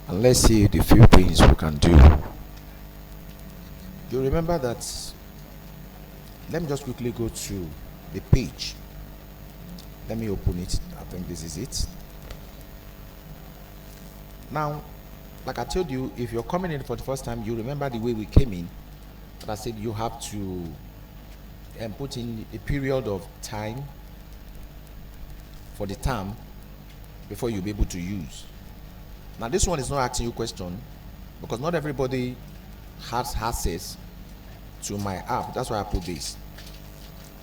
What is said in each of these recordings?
And let's see the few things we can do. You remember that. Let me just quickly go to the page. Let me open it. I think this is it. Now, like I told you, if you're coming in for the first time, you remember the way we came in. But I said you have to put in a period of time for the term before you'll be able to use. Now, this one is not asking you a question because not everybody has access to my app. That's why I put this.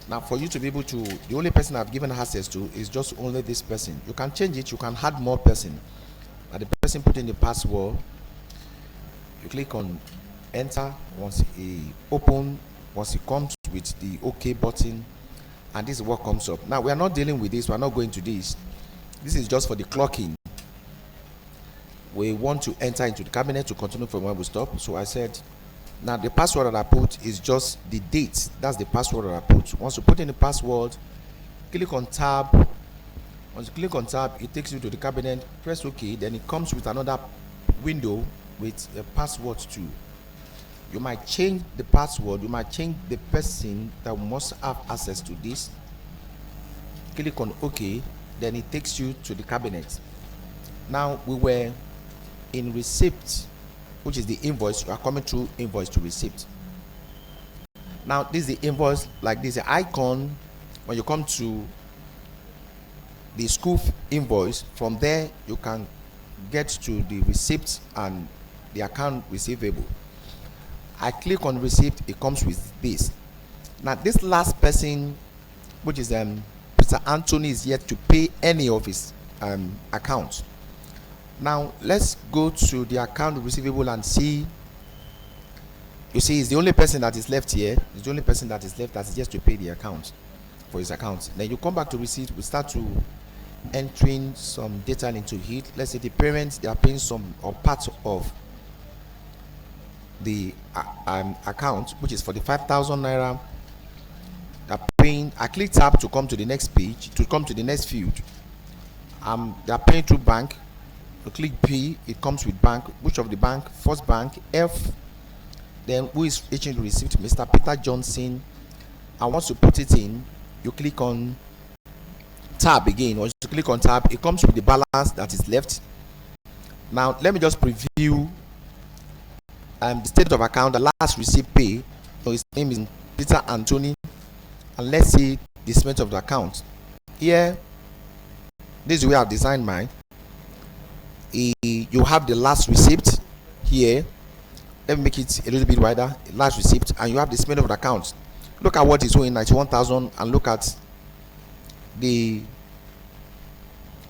Now, for you to be able to, the only person I've given access to is just only this person. You can change it. You can add more person. Now, the person put in the password. You click on enter. Once it comes with the OK button, and this is what comes up. Now, we are not dealing with this. We are not going to this. This is just for the clocking. We want to enter into the cabinet to continue from where we stop. So I said, now the password that I put is just the date. That's the password that I put. Once you put in the password, click on tab. Once you click on tab, it takes you to the cabinet. Press OK. Then it comes with another window with a password too. You might change the password. You might change the person that must have access to this. Click on OK. Then it takes you to the cabinet. Now we were in receipt, which is the invoice. You are coming through invoice to receipt. Now this is the invoice, like this icon. When you come to the school invoice, from there you can get to the receipt and the account receivable. I click on receipt, it comes with this. Now this last person, which is Mr. Anthony, is yet to pay any of his accounts. Now let's go to the account receivable and see. You see, it's the only person that is left here. It's the only person that is left that is just to pay the account for his account. Then you come back to receipt. We start to entering some data into it. Let's say the parents, they are paying some or part of the account, which is for the 5,000 naira. They're paying. I click tab to come to the next page, to come to the next field. They are paying through bank. You click P, it comes with bank. Which of the bank? First Bank. F. Then who is issuing the receipt? Mr. Peter Johnson. And once you put it in, you click on tab again. Once you click on tab, it comes with the balance that is left. Now let me just preview the statement of account. The last receipt pay. So his name is Peter Anthony, and let's see the statement of the account. Here, this is where I've designed mine. You have the last receipt here. Let me make it a little bit wider. Last receipt, and you have the statement of the account. Look at what is owing, 91,000, and look at the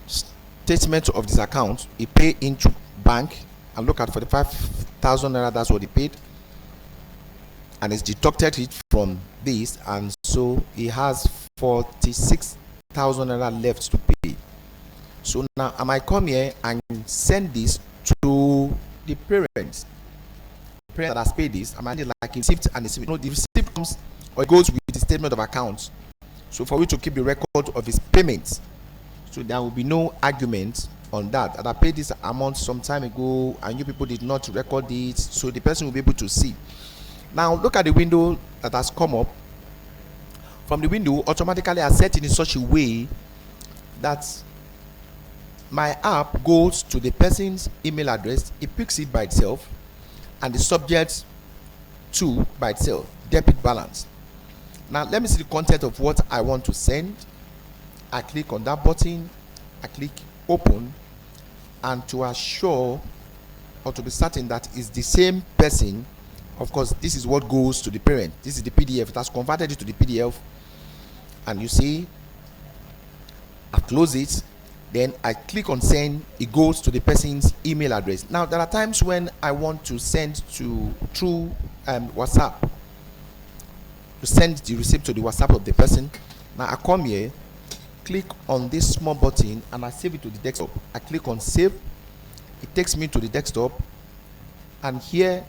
statement of this account. He paid into bank, and look at 45,000 naira. That's what he paid, and it's deducted it from this, and so he has 46,000 naira left to pay. So now I might come here and send this to the parents. The parent that has paid this, I might need like a receipt and a receipt. The receipt comes or it goes with the statement of account. So for you to keep the record of his payments, so there will be no argument on that. And I paid this amount some time ago, and you people did not record it, so the person will be able to see. Now look at the window that has come up. From the window, automatically I set it in such a way that my app goes to the person's email address. It picks it by itself, and the subject to by itself, debit balance. Now let me see the content of what I want to send. I click on that button, I click open, and to assure or to be certain that it's the same person, of course this is what goes to the parent. This is the PDF. It has converted it to the PDF, and you see I close it. Then I click on send. It goes to the person's email address. Now there are times when I want to send through WhatsApp, to send the receipt to the WhatsApp of the person. Now I come here, click on this small button, and I save it to the desktop. I click on save. It takes me to the desktop, and here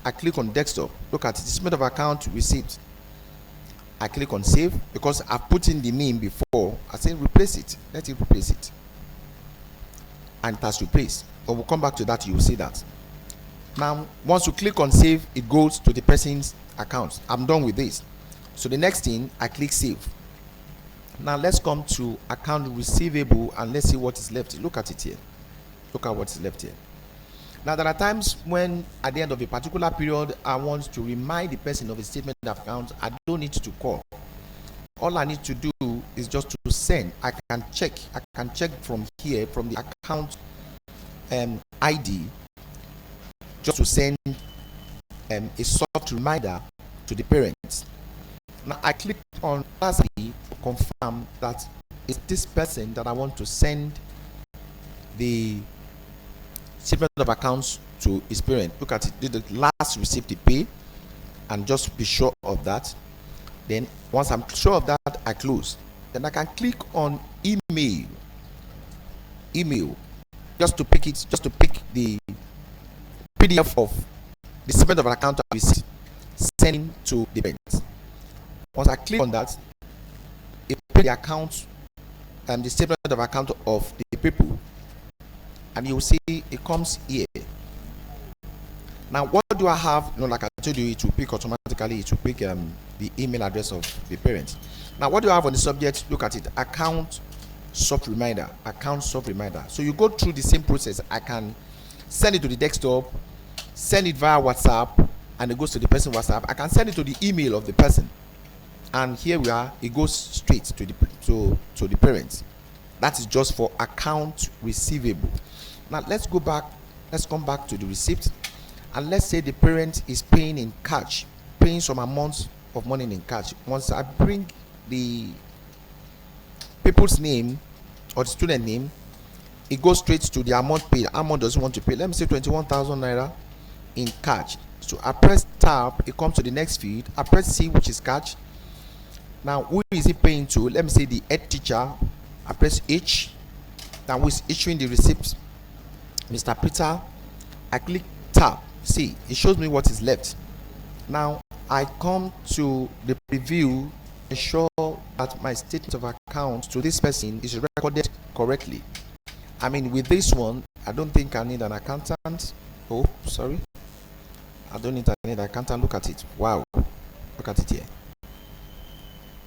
I click on desktop. Look at the statement of account receipt. I click on save because I put in the name before. I say replace it. Let it replace it, and it has replaced. or we'll come back to that, you will see that. Now once you click on save, it goes to the person's account. I'm done with this. So the next thing, I click save. Now let's come to account receivable and let's see what is left. Look at it here. Look at what is left here. Now there are times when at the end of a particular period I want to remind the person of a statement of account. I don't need to call. All I need to do is just to send. I can check from here, from the account ID, just to send a soft reminder to the parents. Now I click on lastly to confirm that it's this person that I want to send the statement of accounts to his parent. Look at it, did the last receipt he pay, and just be sure of that. Then once I'm sure of that, I close. Then I can click on email, just to pick the PDF of the statement of account I receipt, sending to the parent. Once I click on that, it put the account and the statement of account of the people, and you will see it comes here. Now what do I have? Like I told you, it will pick automatically. It will pick the email address of the parent. Now what do I have on the subject? Look at it, account soft reminder, account soft reminder. So you go through the same process. I can send it to the desktop, send it via WhatsApp, and it goes to the person WhatsApp. I can send it to the email of the person, and here we are, it goes straight to the parents. That is just for account receivable. Now let's come back to the receipt, and let's say the parent is paying in cash, paying some amount of money in cash. Once I bring the people's name or the student name, it goes straight to the amount paid. Amount doesn't want to pay. Let me say 21,000 naira in cash. So I press tab, it comes to the next field. I press C, which is cash. Now who is it paying to? Let me say the head teacher. I press H. Now who is issuing the receipt? Mr. Peter. I click tab. See, it shows me what is left. Now I come to the preview, ensure that my statement of account to this person is recorded correctly. I mean, with this one, I don't think I need an accountant. Oh, sorry. I don't need an accountant. Look at it. Wow. Look at it here.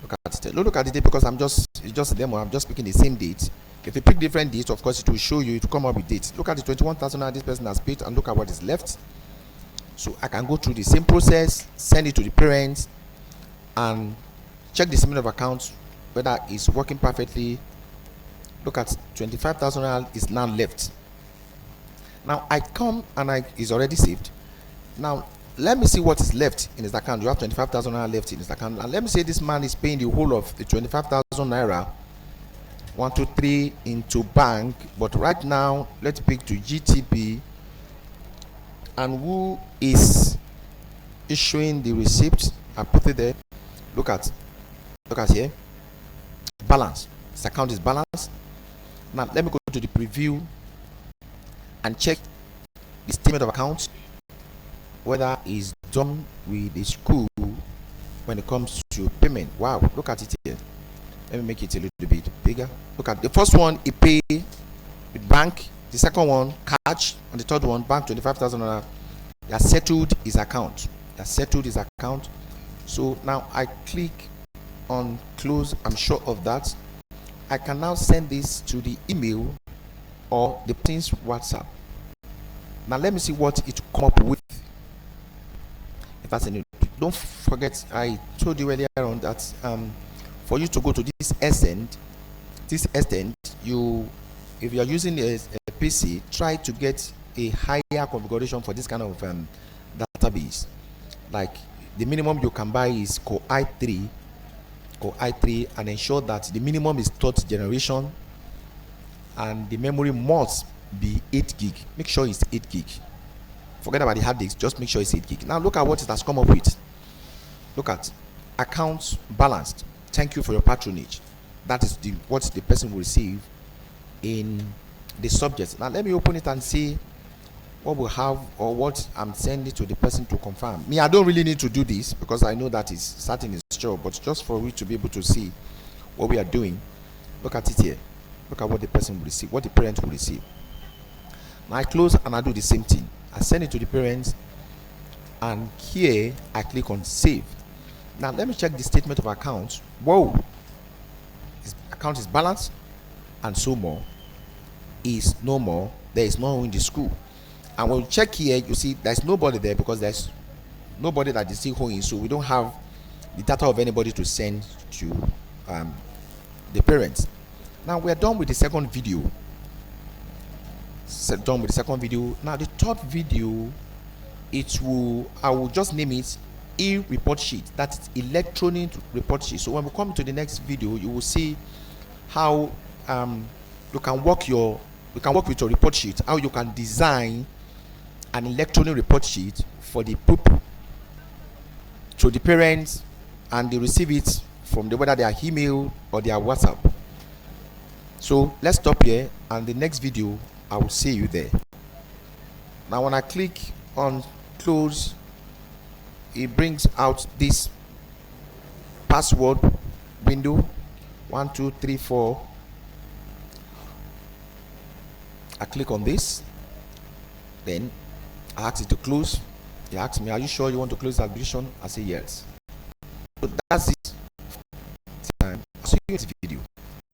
Look at it. Look at it because it's just a demo. I'm just picking the same date. If you pick different dates, of course, it will show you, it will come up with dates. Look at the 21,000 this person has paid, and look at what is left. So I can go through the same process, send it to the parents, and check the statement of accounts whether it's working perfectly. Look at 25,000 is now left. Now I come and is already saved. Now let me see what is left in his account. You have 25,000 naira left in his account, and let me say this man is paying the whole of the 25,000 naira 1 2 3 into bank, but right now let's pick to GTB. And who is issuing the receipt? I put it there. Look at here, balance. This account is balanced. Now let me go to the preview and check the statement of accounts, whether it's done with the school when it comes to payment. Wow, look at it here. Let me make it a little bit bigger. Look at the first one, he pay with bank. The second one, cash. And the third one, bank, 25,000 naira. He has settled his account. So now I click on close. I'm sure of that. I can now send this to the email or the person's WhatsApp. Now let me see what it come up with. If that's any, don't forget I told you earlier on that for you to go to this extent, if you are using a PC, try to get a higher configuration for this kind of database. Like the minimum you can buy is Core i3, and ensure that the minimum is third generation, and the memory must be 8 gig. Make sure it's 8 gig. Forget about the hard disk, just make sure it's 8 gig. Now look at what it has come up with. Look at accounts balanced. Thank you for your patronage. That is what the person will receive in the subject. Now let me open it and see what we have, or what I'm sending to the person to confirm. Me, I don't really need to do this because I know that is starting his job, but just for you to be able to see what we are doing. Look at it here. Look at what the person will receive, what the parent will receive. Now I close and I do the same thing. I send it to the parents, and here I click on save. Now let me check the statement of account. Whoa, his account is balanced, and so more is no more. There is no one in the school. And when you check here, you see there's nobody there because there's nobody that is still owing, so we don't have the data of anybody to send to the parents. Now we're done with the second video. Now the third video, I will just name it e-report sheet. That's electronic report sheet. So when we come to the next video, you will see how you can work with your report sheet, how you can design an electronic report sheet for the people, to the parents, and they receive it from whether their email or their WhatsApp. So let's stop here, and the next video I will see you there. Now when I click on close, it brings out this password window 1 2 3 4. I click on this, then I ask it to close. He asks me, are you sure you want to close the application? I say yes. So that's it. I'll see you in this video.